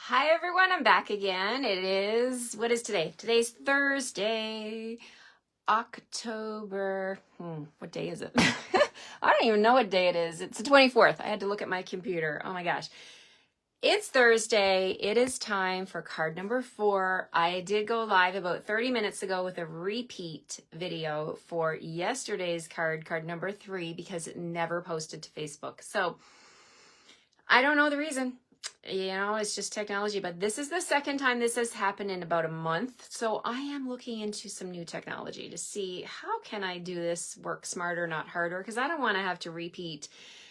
Hi everyone, I'm back again. What is today? Today's Thursday, October, what day is it? I don't even know what day it is. It's the 24th. I had to look at my computer. Oh my gosh. It's Thursday. It is time for card number 4. I did go live about 30 minutes ago with a repeat video for yesterday's card number 3, because it never posted to Facebook. So I don't know the reason. It's just technology, but this is the second time this has happened in about a month. So I am looking into some new technology to see how can I do this work smarter, not harder, because I don't want to have to repeat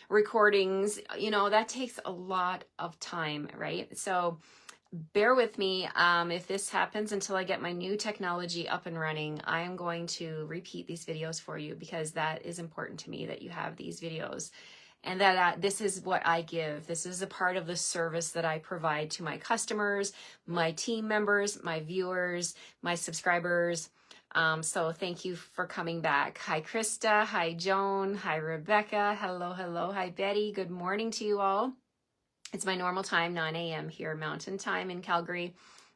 recordings. That takes a lot of time, right? So bear with me. If this happens until I get my new technology up and running, I am going to repeat these videos for you, because that is important to me, that you have these videos. And that this is what I give. This is a part of the service that I provide to my customers, my team members, my viewers, my subscribers. So thank you for coming back. Hi, Krista. Hi, Joan. Hi, Rebecca. Hello, hello. Hi, Betty. Good morning to you all. It's my normal time, 9 a.m. here, Mountain Time in Calgary.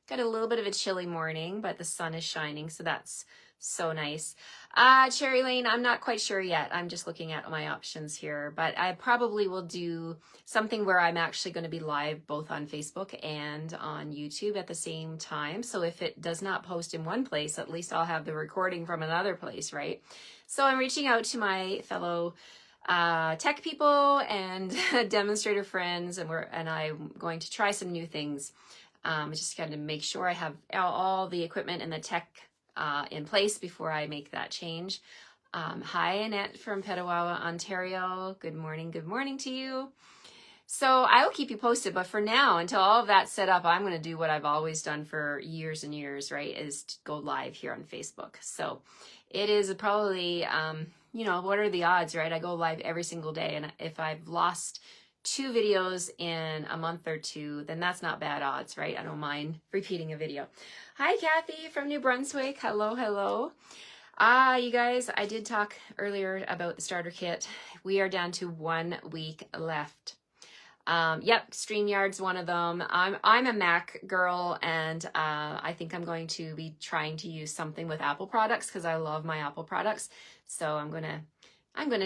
Got a little bit of a chilly morning, but the sun is shining, so that's so nice. Cherry Lane, I'm not quite sure yet. I'm just looking at my options here, but I probably will do something where I'm actually going to be live both on Facebook and on YouTube at the same time. So if it does not post in one place, at least I'll have the recording from another place, right? So I'm reaching out to my fellow tech people and demonstrator friends, and I'm going to try some new things. Just got to make sure I have all the equipment and the tech in place before I make that change. Hi, Annette from Petawawa, Ontario. Good morning to you. So I will keep you posted, but for now, until all of that's set up, I'm going to do what I've always done for years and years, right, is to go live here on Facebook. So it is probably, what are the odds, right? I go live every single day, and if I've lost 2 videos in a month or 2, then that's not bad odds, right? I don't mind repeating a video. Hi, Kathy from New Brunswick. Hello, hello. You guys, I did talk earlier about the starter kit. We are down to 1 week left. Yep, StreamYard's one of them. I'm a Mac girl, and I think I'm going to be trying to use something with Apple products, because I love my Apple products. So I'm gonna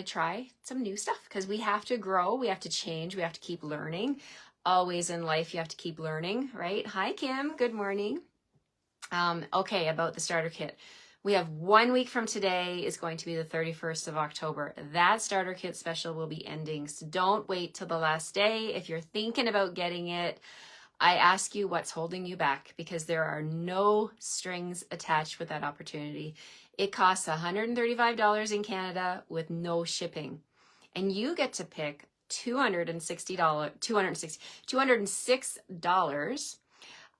try some new stuff, because we have to grow, we have to change, we have to keep learning. Always in life, you have to keep learning, right? Hi, Kim. Good morning. Okay, about the starter kit. We have 1 week from today is going to be the 31st of October. That starter kit special will be ending, so don't wait till the last day. If you're thinking about getting it, I ask you what's holding you back, because there are no strings attached with that opportunity. It costs $135 in Canada with no shipping, and you get to pick $206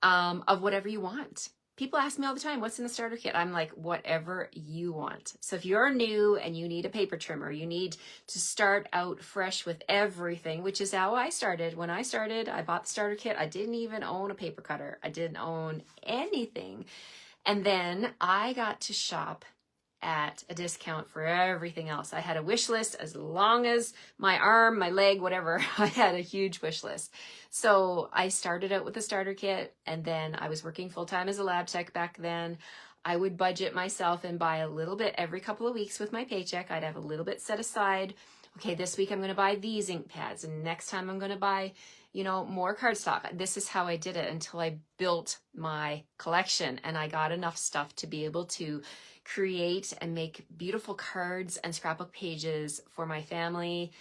of whatever you want. People ask me all the time, what's in the starter kit? I'm like, whatever you want. So if you're new and you need a paper trimmer, you need to start out fresh with everything, which is how I started. When I started, I bought the starter kit. I didn't even own a paper cutter. I didn't own anything. And then I got to shop at a discount for everything else. I had a wish list as long as my arm, my leg, whatever. I had a huge wish list. So I started out with the starter kit, and then I was working full-time as a lab tech back then. I would budget myself and buy a little bit every couple of weeks with my paycheck. I'd have a little bit set aside. Okay, this week I'm going to buy these ink pads, and next time I'm going to buy, more cardstock. This is how I did it until I built my collection, and I got enough stuff to be able to create and make beautiful cards and scrapbook pages for my family.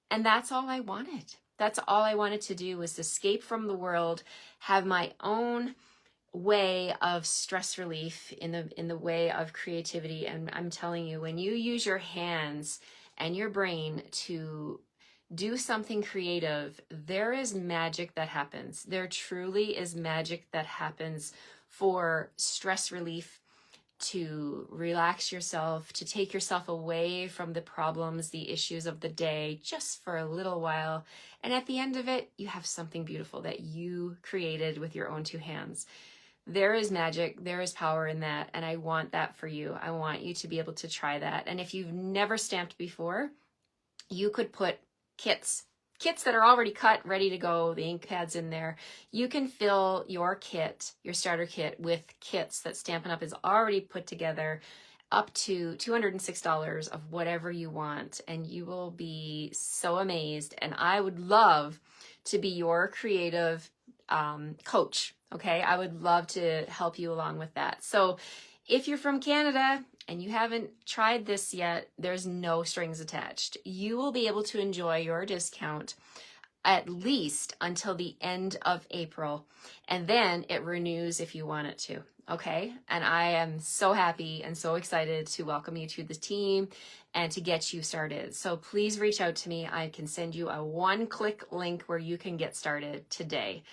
And that's all I wanted. That's all I wanted to do, was escape from the world, have my own way of stress relief in the way of creativity. And I'm telling you, when you use your hands and your brain to do something creative, there is magic that happens. There truly is magic that happens for stress relief, to relax yourself, to take yourself away from the problems, the issues of the day, just for a little while. And at the end of it, you have something beautiful that you created with your own 2 hands. There is magic, there is power in that, and I want that for you. I want you to be able to try that. And if you've never stamped before, you could put kits kits that are already cut, ready to go, the ink pad's in there. You can fill your kit, your starter kit, with kits that Stampin' Up! Is already put together, up to $206 of whatever you want, and you will be so amazed. And I would love to be your creative coach, okay? I would love to help you along with that. So if you're from Canada and you haven't tried this yet, there's no strings attached. You will be able to enjoy your discount at least until the end of April, and then it renews if you want it to, okay? And I am so happy and so excited to welcome you to the team and to get you started. So please reach out to me. I can send you a one-click link where you can get started today.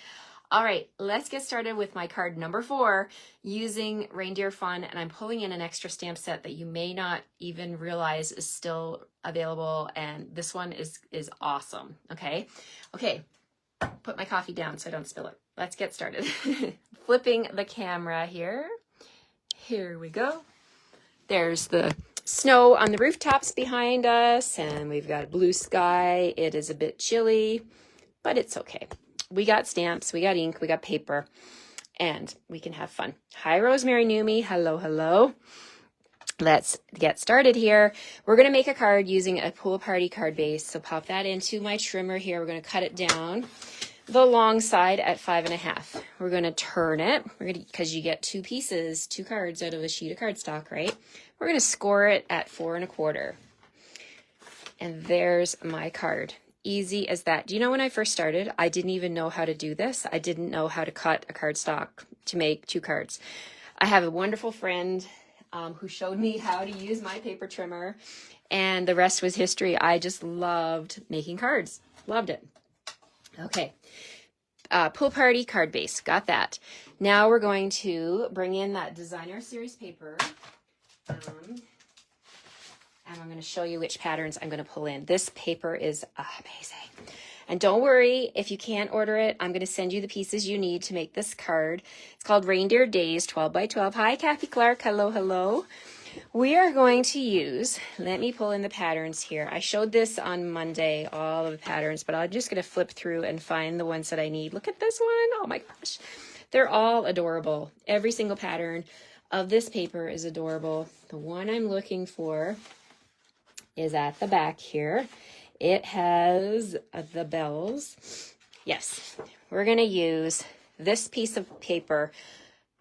All right, let's get started with my card number 4 using Reindeer Fun, and I'm pulling in an extra stamp set that you may not even realize is still available, and this one is awesome, okay? Okay, put my coffee down so I don't spill it. Let's get started. Flipping the camera here. Here we go. There's the snow on the rooftops behind us, and we've got blue sky. It is a bit chilly, but it's okay. We got stamps, we got ink, we got paper, and we can have fun. Hi, Rosemary Numi. Hello, hello. Let's get started here. We're going to make a card using a pool party card base. So pop that into my trimmer here. We're going to cut it down the long side at 5.5. We're going to turn it. Because you get 2 pieces, 2 cards out of a sheet of cardstock, right? We're going to score it at 4.25. And there's my card. Easy as that. Do you know when I first started, I didn't even know how to do this. I didn't know how to cut a cardstock to make 2 cards. I have a wonderful friend who showed me how to use my paper trimmer, and the rest was history. I just loved making cards. Loved it. Okay. Pool party card base. Got that. Now we're going to bring in that designer series paper. And I'm going to show you which patterns I'm going to pull in. This paper is amazing. And don't worry, if you can't order it, I'm going to send you the pieces you need to make this card. It's called Reindeer Days 12 by 12. Hi, Kathy Clark. Hello, hello. We are going to use, let me pull in the patterns here. I showed this on Monday, all of the patterns, but I'm just going to flip through and find the ones that I need. Look at this one. Oh my gosh. They're all adorable. Every single pattern of this paper is adorable. The one I'm looking for is at the back here. It has the bells. Yes, we're going to use this piece of paper.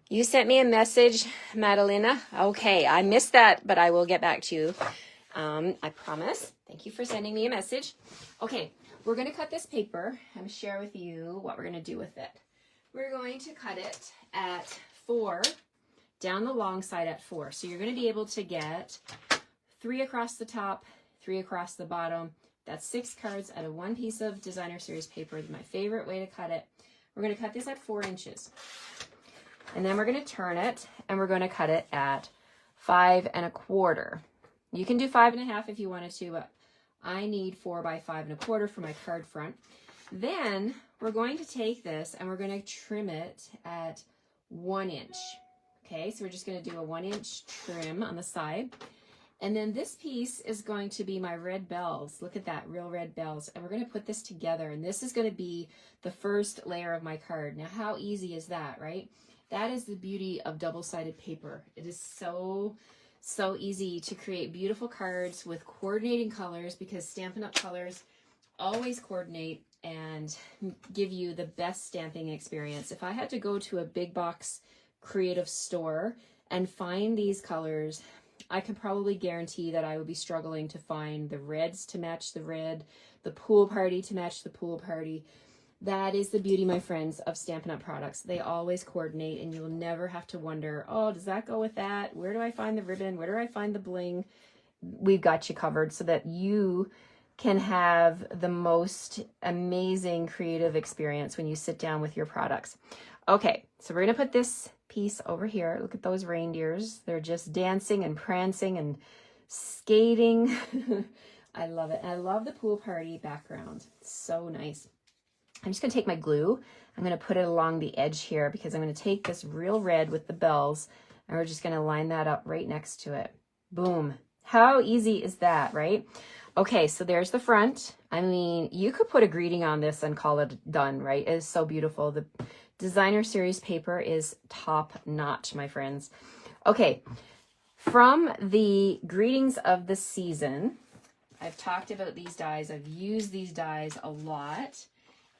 You sent me a message, Madalena. Okay, I missed that, but I will get back to you. I promise. Thank you for sending me a message. Okay, we're going to cut this paper. I'm going to share with you what we're going to do with it. We're going to cut it at 4, down the long side at 4. So you're going to be able to get 3 across the top, 3 across the bottom. That's 6 cards out of 1 piece of designer series paper. My favorite way to cut it. We're going to cut this at 4 inches. And then we're going to turn it, and we're going to cut it at 5.25. You can do 5.5 if you wanted to, but I need 4 by 5.25 for my card front. Then we're going to take this and we're going to trim it at 1 inch. Okay, so we're just going to do a 1-inch trim on the side. And then this piece is going to be my red bells. Look at that, real red bells. And we're going to put this together. And this is going to be the first layer of my card. Now, how easy is that, right? That is the beauty of double-sided paper. It is so easy to create beautiful cards with coordinating colors, because Stampin' Up! Colors always coordinate and give you the best stamping experience. If I had to go to a big box creative store and find these colors, I can probably guarantee that I would be struggling to find the reds to match the red, the pool party to match the pool party. That is the beauty, my friends, of Stampin' Up! Products. They always coordinate, and you'll never have to wonder, oh, does that go with that? Where do I find the ribbon? Where do I find the bling? We've got you covered so that you can have the most amazing creative experience when you sit down with your products. Okay, so we're going to put this piece over here. Look at those reindeers. They're just dancing and prancing and skating. I love it. And I love the pool party background. It's so nice. I'm just going to take my glue. I'm going to put it along the edge here, because I'm going to take this real red with the bells, and we're just going to line that up right next to it. Boom. How easy is that, right? Okay, so there's the front. I mean, you could put a greeting on this and call it done, right? It is so beautiful. The designer series paper is top notch, my friends. Okay, from the greetings of the season, I've talked about these dies. I've used these dies a lot,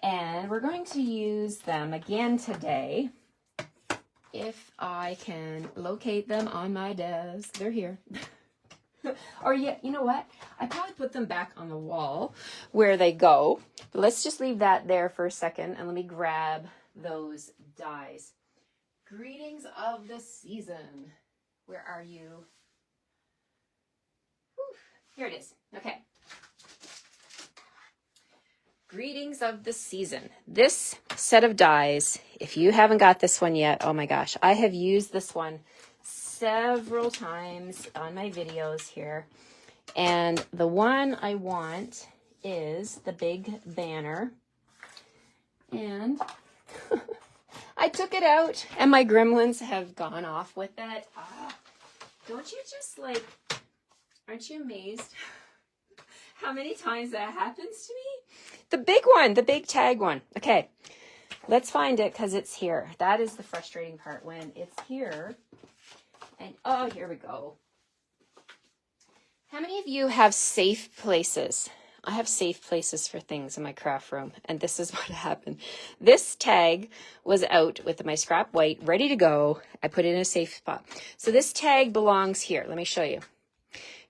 and we're going to use them again today. If I can locate them on my desk, they're here. Or yeah, you know what? I probably put them back on the wall where they go. But let's just leave that there for a second and let me grab those dies. Greetings of the season. Where are you? Whew, here it is. Okay. Greetings of the season. This set of dies, if you haven't got this one yet, oh my gosh, I have used this one several times on my videos here. And the one I want is the big banner. And I took it out and my gremlins have gone off with it. Don't you just like, aren't you amazed how many times that happens to me? The big one, the big tag one. Okay, let's find it because it's here. That is the frustrating part when it's here. And oh, here we go. How many of you have safe places? I have safe places for things in my craft room, and this is what happened. This tag was out with my scrap white, ready to go. I put it in a safe spot. So this tag belongs here. Let me show you.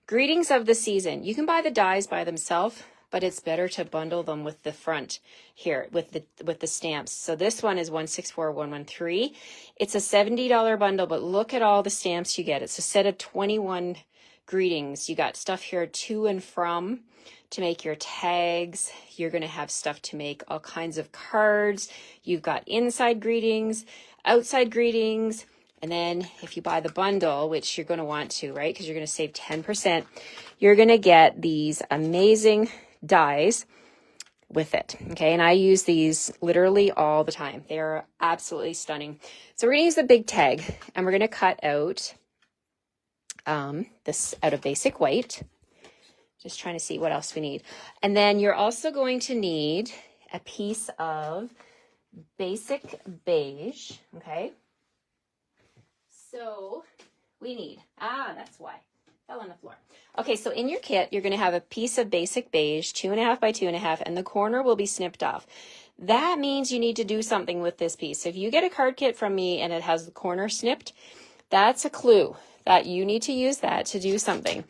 Greetings of the season. You can buy the dies by themselves, but it's better to bundle them with the front here, with the stamps. So this one is 164113. It's a $70 bundle, but look at all the stamps you get. It's a set of 21 greetings. You got stuff here to and from to make your tags. You're going to have stuff to make all kinds of cards. You've got inside greetings, outside greetings. And then if you buy the bundle, which you're going to want to, right? Because you're going to save 10%, you're going to get these amazing dies with it. Okay. And I use these literally all the time. They're absolutely stunning. So we're going to use the big tag and we're going to cut out this out of basic white. Just trying to see what else we need. And then you're also going to need a piece of basic beige. Okay. So we need, that's why. Fell on the floor. Okay, so in your kit, you're going to have a piece of basic beige, 2.5 by 2.5, and the corner will be snipped off. That means you need to do something with this piece. So if you get a card kit from me and it has the corner snipped, that's a clue that you need to use that to do something.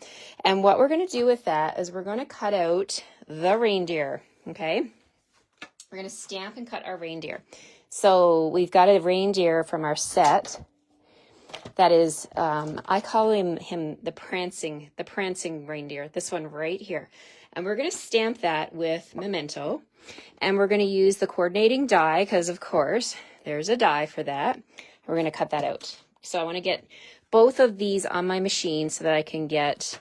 And what we're going to do with that is we're going to cut out the reindeer, okay? We're going to stamp and cut our reindeer. So we've got a reindeer from our set. That is, I call him the prancing reindeer, this one right here. And we're going to stamp that with Memento. And we're going to use the coordinating die, because of course, there's a die for that. We're going to cut that out. So I want to get both of these on my machine so that I can get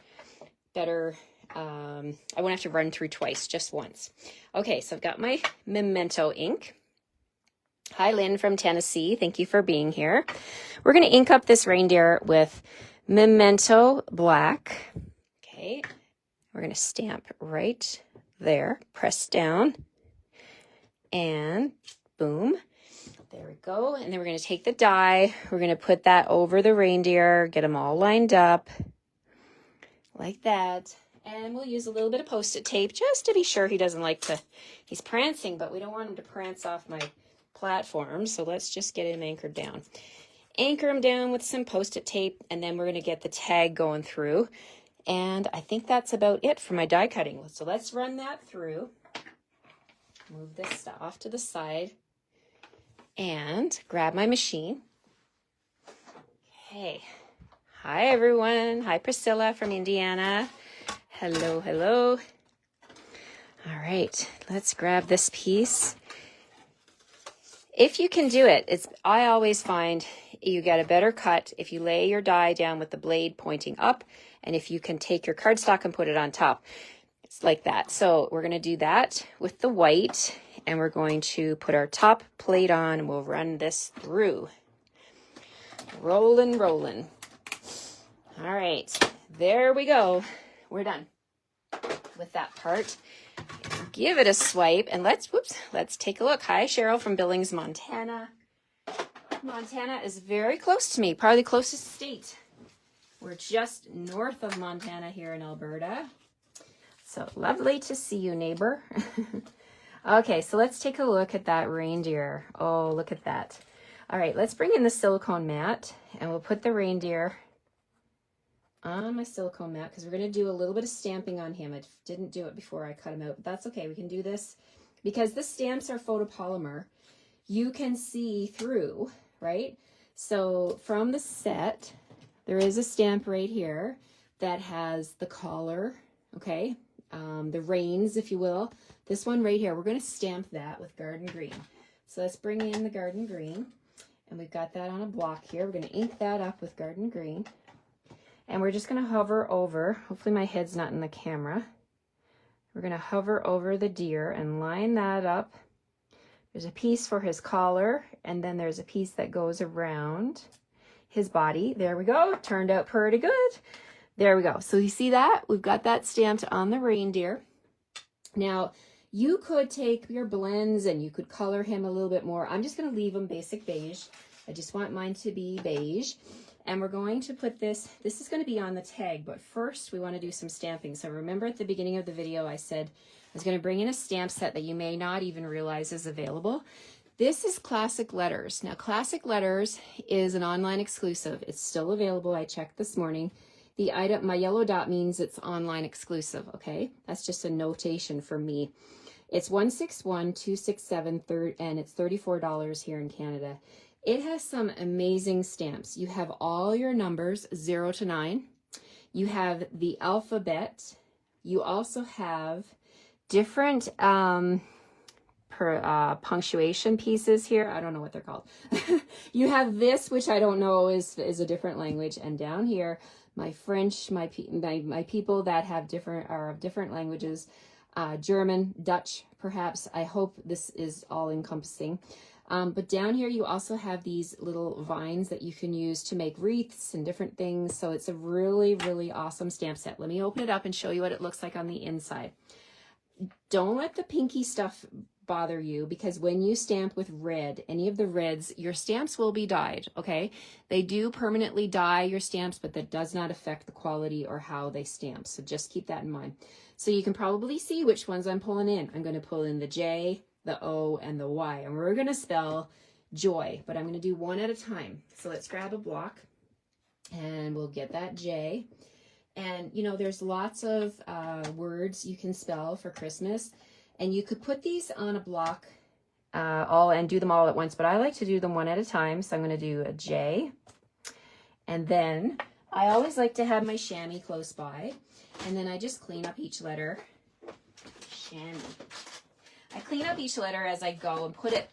better, I won't have to run through twice, just once. Okay, so I've got my Memento ink. Hi, Lynn from Tennessee. Thank you for being here. We're going to ink up this reindeer with Memento Black. Okay. We're going to stamp right there. Press down. And boom. There we go. And then we're going to take the die. We're going to put that over the reindeer. Get them all lined up. Like that. And we'll use a little bit of Post-it tape just to be sure he doesn't like to... He's prancing, but we don't want him to prance off my... platform, so let's just get him anchored down. Anchor him down with some Post-it tape, and then we're going to get the tag going through. And I think that's about it for my die cutting. So let's run that through. Move this stuff off to the side and grab my machine. Okay. Hi, everyone. Hi, Priscilla from Indiana. Hello, hello. All right, let's grab this piece. If you can do it, I always find you get a better cut if you lay your die down with the blade pointing up, and if you can take your cardstock and put it on top. It's like that. So we're going to do that with the white, and we're going to put our top plate on, and we'll run this through. Rolling, rolling. All right, there we go. We're done. with that part. Give it a swipe and let's take a look. Hi, Cheryl from Billings, Montana. Montana is very close to me, probably the closest state. We're just north of Montana here in Alberta. So lovely to see you, neighbor. Okay, so let's take a look at that reindeer. Oh, look at that. All right, let's bring in the silicone mat and we'll put the reindeer on my silicone mat because we're going to do a little bit of stamping on him. I didn't do it before I cut him out, but that's okay. We can do this because the stamps are photopolymer. You can see through, right? So from the set, there is a stamp right here that has the collar, okay? The reins, if you will. This one right here, we're going to stamp that with garden green. So let's bring in the garden green. And we've got that on a block here. We're going to ink that up with garden green. And we're just going to hover over, hopefully my head's not in the camera. We're going to hover over the deer and line that up. There's a piece for his collar, and then there's a piece that goes around his body. There we go. Turned out pretty good. There we go. So you see that? We've got that stamped on the reindeer. Now, you could take your blends and you could color him a little bit more. I'm just going to leave him basic beige. I just want mine to be beige. And we're going to put this is going to be on the tag, but first we want to do some stamping. So remember at the beginning of the video, I said I was going to bring in a stamp set that you may not even realize is available. This is Classic Letters. Now, Classic Letters is an online exclusive. It's still available. I checked this morning. The item, my yellow dot means it's online exclusive, okay? That's just a notation for me. It's 161267 and it's $34 here in Canada. It has some amazing stamps. You have all your numbers 0 to 9. You have the alphabet. You also have different punctuation pieces here. I don't know what they're called. You have this, which I don't know is a different language. And down here, my French, my people that have different languages, German, Dutch, perhaps. I hope this is all encompassing. But down here, you also have these little vines that you can use to make wreaths and different things. So it's a really, really awesome stamp set. Let me open it up and show you what it looks like on the inside. Don't let the pinky stuff bother you because when you stamp with red, any of the reds, your stamps will be dyed, okay? They do permanently dye your stamps, but that does not affect the quality or how they stamp. So just keep that in mind. So you can probably see which ones I'm pulling in. I'm going to pull in the J, the O, and the Y, and we're going to spell joy, but I'm going to do one at a time. So let's grab a block and we'll get that J. And you know, there's lots of words you can spell for Christmas, and you could put these on a block and do them all at once, but I like to do them one at a time. So I'm going to do a J, and then I always like to have my chamois close by, and then I just clean up each letter. Chamois. I clean up each letter as I go and put it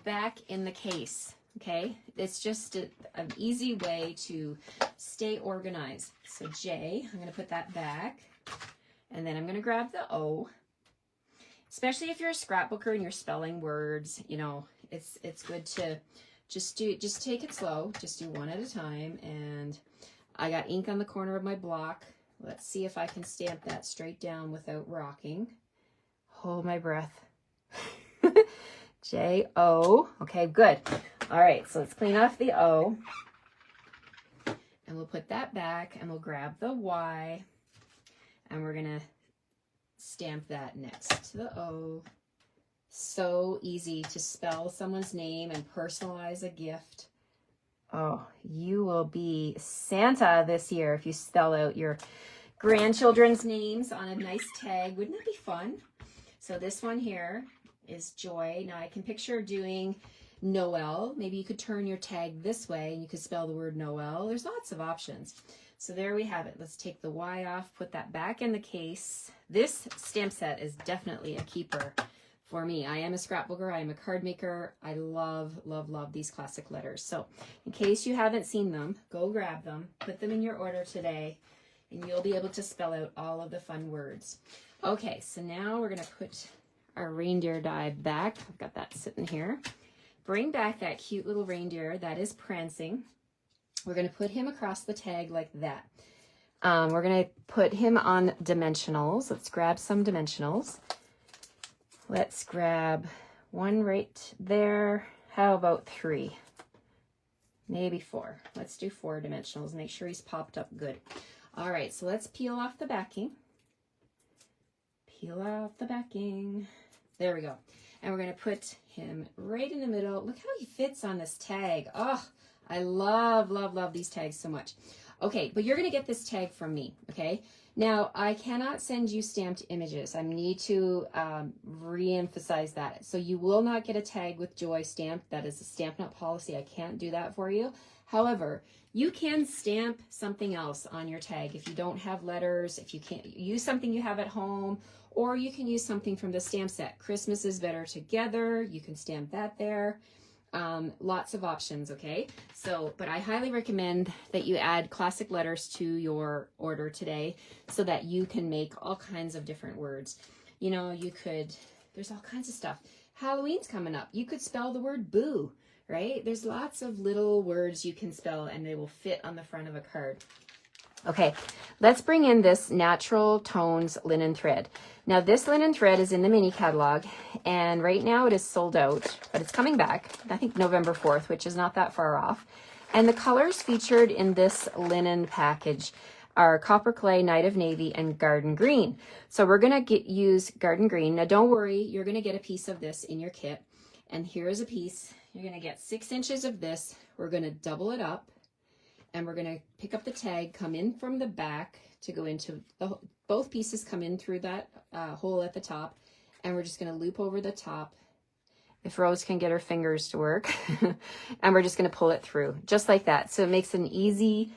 back in the case, okay? It's just an easy way to stay organized. So J, I'm going to put that back, and then I'm going to grab the O. Especially if you're a scrapbooker and you're spelling words, you know, it's good to just take it slow. Just do one at a time. And I got ink on the corner of my block. Let's see if I can stamp that straight down without rocking. Hold my breath. J-O. Okay, good. All right, so let's clean off the O. And we'll put that back and we'll grab the Y. And we're going to stamp that next to the O. So easy to spell someone's name and personalize a gift. Oh, you will be Santa this year if you spell out your grandchildren's names on a nice tag. Wouldn't that be fun? So this one here is Joy. Now I can picture doing Noel. Maybe you could turn your tag this way and you could spell the word Noel. There's lots of options. So there we have it. Let's take the Y off, put that back in the case. This stamp set is definitely a keeper for me. I am a scrapbooker. I am a card maker. I love, love, love these Classic Letters. So in case you haven't seen them, go grab them, put them in your order today, and you'll be able to spell out all of the fun words. Okay, so now we're going to put our reindeer die back. I've got that sitting here. Bring back that cute little reindeer that is prancing. We're going to put him across the tag like that. We're going to put him on dimensionals. Let's grab some dimensionals. Let's grab one right there. How about 3? Maybe 4. Let's do 4 dimensionals. Make sure he's popped up good. All right, so let's peel off the backing. Peel off the backing. There we go. And we're going to put him right in the middle. Look how he fits on this tag. Oh, I love, love, love these tags so much. Okay, but you're going to get this tag from me, okay? Now, I cannot send you stamped images. I need to re-emphasize that. So you will not get a tag with Joy stamped. That is a Stampin' Up! Policy. I can't do that for you. However, you can stamp something else on your tag if you don't have letters, if you can't use something you have at home, or you can use something from the stamp set. Christmas is Better Together. You can stamp that there. Lots of options, okay? So, but I highly recommend that you add classic letters to your order today so that you can make all kinds of different words. You know, you could, there's all kinds of stuff. Halloween's coming up. You could spell the word boo, right? There's lots of little words you can spell and they will fit on the front of a card. Okay, let's bring in this Natural Tones linen thread. Now this linen thread is in the mini catalog and right now it is sold out, but it's coming back, I think November 4th, which is not that far off. And the colors featured in this linen package are Copper Clay, Night of Navy, and Garden Green. So we're gonna use Garden Green. Now don't worry, you're gonna get a piece of this in your kit. And here's a piece, you're gonna get 6 inches of this. We're gonna double it up. And we're going to pick up the tag, come in from the back to go into the, both pieces come in through that hole at the top, and we're just going to loop over the top, if Rose can get her fingers to work, and we're just going to pull it through, just like that. So it makes an easy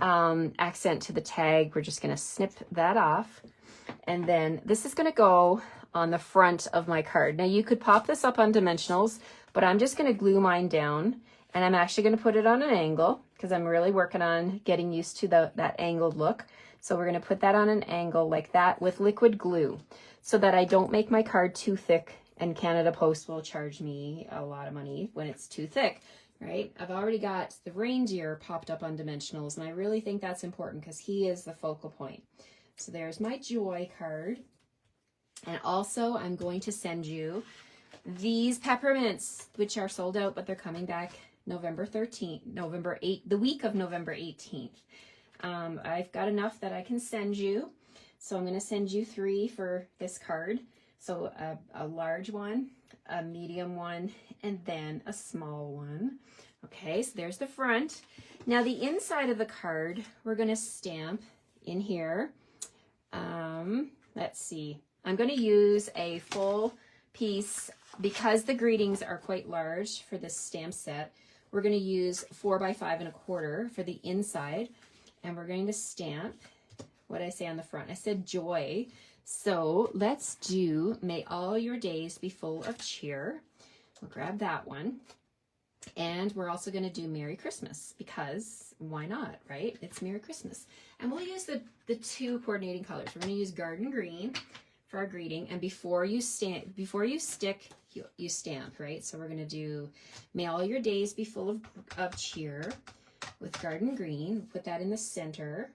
accent to the tag. We're just going to snip that off, and then this is going to go on the front of my card. Now you could pop this up on dimensionals, but I'm just going to glue mine down, and I'm actually going to put it on an angle, because I'm really working on getting used to that angled look. So we're going to put that on an angle like that with liquid glue so that I don't make my card too thick, and Canada Post will charge me a lot of money when it's too thick, right? I've already got the reindeer popped up on dimensionals, and I really think that's important because he is the focal point. So there's my Joy card. And also I'm going to send you these peppermints, which are sold out, but they're coming back November 13th, November 8th, the week of November 18th. I've got enough that I can send you. So I'm going to send you 3 for this card. So a large one, a medium one, and then a small one. Okay, so there's the front. Now the inside of the card, we're going to stamp in here. Let's see. I'm going to use a full piece because the greetings are quite large for this stamp set. We're going to use 4 by 5 1/4 for the inside, and we're going to stamp what I say on the front. I said Joy, so let's do May All Your Days Be Full of Cheer. We'll grab that one, and we're also going to do Merry Christmas because why not, right? It's Merry Christmas, and we'll use the 2 coordinating colors. We're going to use Garden Green for our greeting, and before you stick, you stamp, right? So we're going to do May All Your Days Be Full of Cheer with Garden Green. Put that in the center.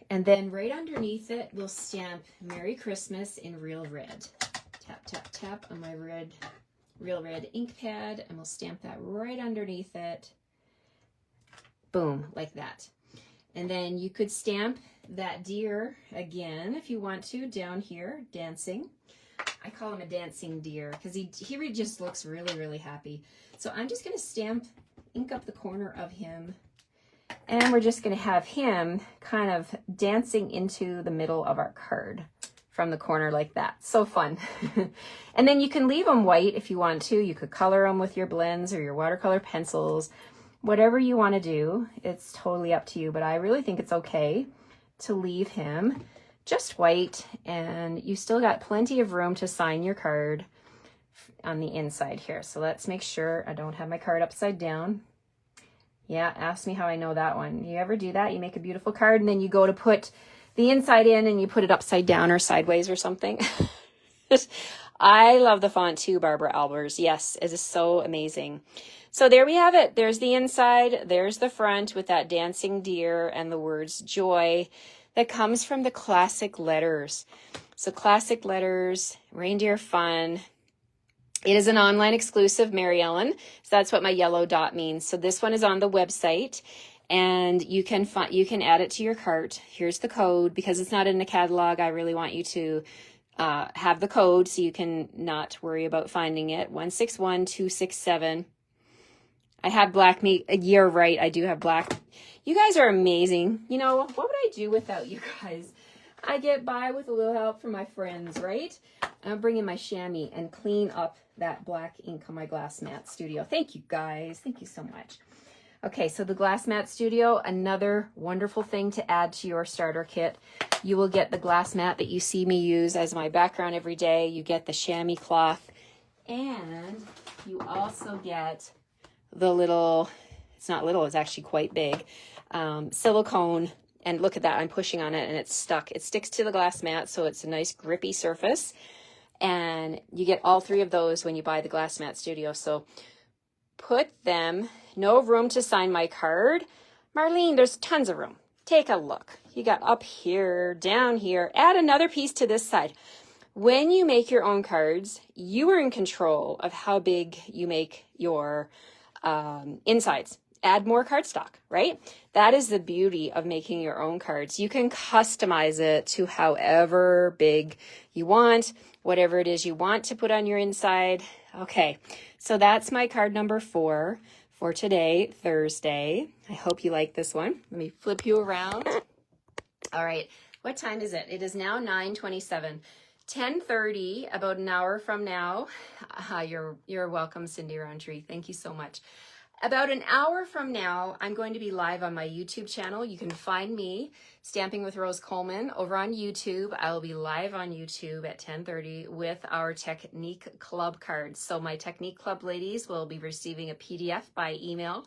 And then right underneath it, we'll stamp Merry Christmas in Real Red. Tap, tap, tap on my Real Red ink pad, and we'll stamp that right underneath it. Boom, like that. And then you could stamp that deer again if you want to down here, dancing. I call him a dancing deer because he just looks really, really happy. So I'm just going to ink up the corner of him, and we're just going to have him kind of dancing into the middle of our card from the corner like that. So fun. And then you can leave them white if you want to. You could color them with your blends or your watercolor pencils. Whatever you want to do, it's totally up to you, but I really think it's okay to leave him just white, and you still got plenty of room to sign your card on the inside here. So let's make sure I don't have my card upside down. Yeah, ask me how I know that one. You ever do that? You make a beautiful card and then you go to put the inside in and you put it upside down or sideways or something. I love the font too, Barbara Albers. Yes, it is so amazing. So there we have it. There's the inside. There's the front with that dancing deer and the words joy that comes from the classic letters. So classic letters, Reindeer Fun. It is an online exclusive, Mary Ellen. So that's what my yellow dot means. So this one is on the website, and you can add it to your cart. Here's the code. Because it's not in the catalog, I really want you to have the code so you can not worry about finding it. 161267. I have black meat. You're right. I do have black. You guys are amazing. You know, what would I do without you guys? I get by with a little help from my friends, right? I'm bringing my chamois and clean up that black ink on my glass mat studio. Thank you guys. Thank you so much. Okay, so the glass mat studio, another wonderful thing to add to your starter kit. You will get the glass mat that you see me use as my background every day. You get the chamois cloth, and you also get the little, it's not little, it's actually quite big, silicone. And look at that, I'm pushing on it and it's stuck. It sticks to the glass mat, so it's a nice grippy surface. And you get all three of those when you buy the glass mat studio. So put them, no room to sign my card. Marlene, there's tons of room. Take a look. You got up here, down here, add another piece to this side. When you make your own cards, you are in control of how big you make your insides. Add more cardstock, right? That is the beauty of making your own cards. You can customize it to however big you want, whatever it is you want to put on your inside. Okay, so that's my card number 4 for today, Thursday. I hope you like this one. Let me flip you around. All right, what time is it? It is now 9:27. 10:30, about an hour from now. You're welcome, Cindy Roundtree. Thank you so much. About an hour from now, I'm going to be live on my YouTube channel. You can find me, Stamping with Rose Coleman, over on YouTube. I will be live on YouTube at 10:30 with our Technique Club cards. So my Technique Club ladies will be receiving a PDF by email,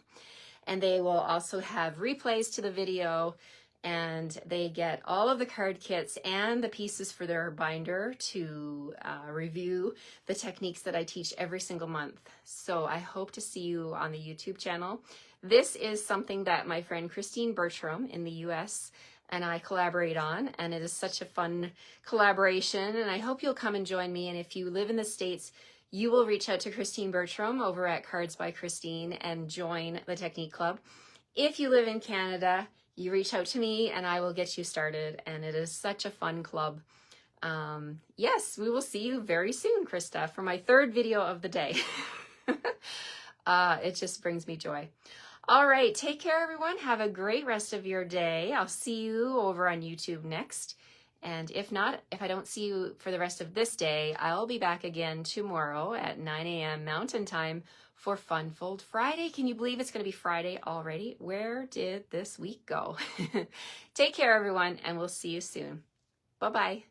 and they will also have replays to the video, and they get all of the card kits and the pieces for their binder to review the techniques that I teach every single month. So I hope to see you on the YouTube channel. This is something that my friend Christine Bertram in the US and I collaborate on, and it is such a fun collaboration, and I hope you'll come and join me. And if you live in the States, you will reach out to Christine Bertram over at Cards by Christine and join the Technique Club. If you live in Canada, you reach out to me and I will get you started, and it is such a fun club. Yes, we will see you very soon, Krista, for my 3rd video of the day. It just brings me joy. All right, take care, everyone. Have a great rest of your day. I'll see you over on YouTube next. And if not, if I don't see you for the rest of this day, I'll be back again tomorrow at 9 a.m. Mountain Time for Fun Fold Friday. Can you believe it's going to be Friday already? Where did this week go? Take care, everyone, and we'll see you soon. Bye-bye.